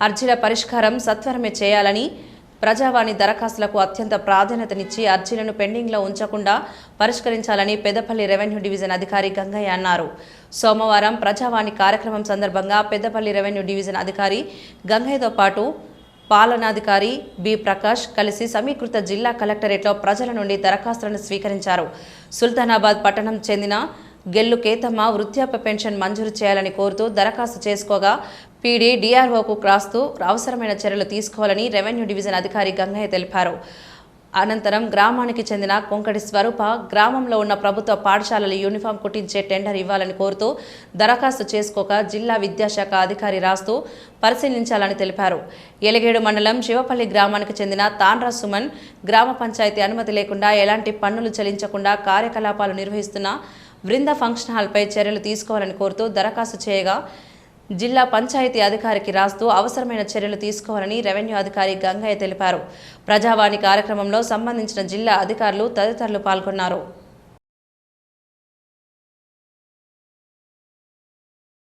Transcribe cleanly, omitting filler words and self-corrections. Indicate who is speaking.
Speaker 1: అర్జీల పరిష్కారం సత్వరమే చేయాలని, ప్రజావాణి దరఖాస్తులకు అత్యంత ప్రాధాన్యతనిచ్చి అర్జీలను పెండింగ్లో ఉంచకుండా పరిష్కరించాలని పెద్దపల్లి రెవెన్యూ డివిజన్ అధికారి గంగయ్య అన్నారు. సోమవారం ప్రజావాణి కార్యక్రమం సందర్భంగా పెద్దపల్లి రెవెన్యూ డివిజన్ అధికారి గంగయ్యతో పాటు పాలనాధికారి బి ప్రకాష్ కలిసి సమీకృత జిల్లా కలెక్టరేట్లో ప్రజల నుండి దరఖాస్తులను స్వీకరించారు. సుల్తానాబాద్ పట్టణం చెందిన గెల్లు కేతమ్మ వృద్ధాప్య పెన్షన్ మంజూరు చేయాలని కోరుతూ దరఖాస్తు చేసుకోగా పీడీ డిఆర్ఓకు రాస్తూ అవసరమైన చర్యలు తీసుకోవాలని రెవెన్యూ డివిజన్ అధికారి గంగయ్య తెలిపారు. అనంతరం గ్రామానికి చెందిన కొంకటి స్వరూప గ్రామంలో ఉన్న ప్రభుత్వ పాఠశాలల యూనిఫామ్ కుట్టించే టెండర్ ఇవ్వాలని కోరుతూ దరఖాస్తు చేసుకోక జిల్లా విద్యాశాఖ అధికారి రాస్తూ పరిశీలించాలని తెలిపారు. ఎలగేడు మండలం శివపల్లి గ్రామానికి చెందిన తాండ్రా సుమన్ గ్రామ పంచాయతీ అనుమతి లేకుండా ఎలాంటి పన్నులు చెల్లించకుండా కార్యకలాపాలు నిర్వహిస్తున్న బృంద ఫంక్షన్ హాల్పై చర్యలు తీసుకోవాలని కోరుతూ దరఖాస్తు చేయగా జిల్లా పంచాయతీ అధికారికి రాస్తూ అవసరమైన చర్యలు తీసుకోవాలని రెవెన్యూ అధికారి గంగయ్య తెలిపారు. ప్రజావాణి కార్యక్రమంలో సంబంధించిన జిల్లా అధికారులు తదితరులు పాల్గొన్నారు.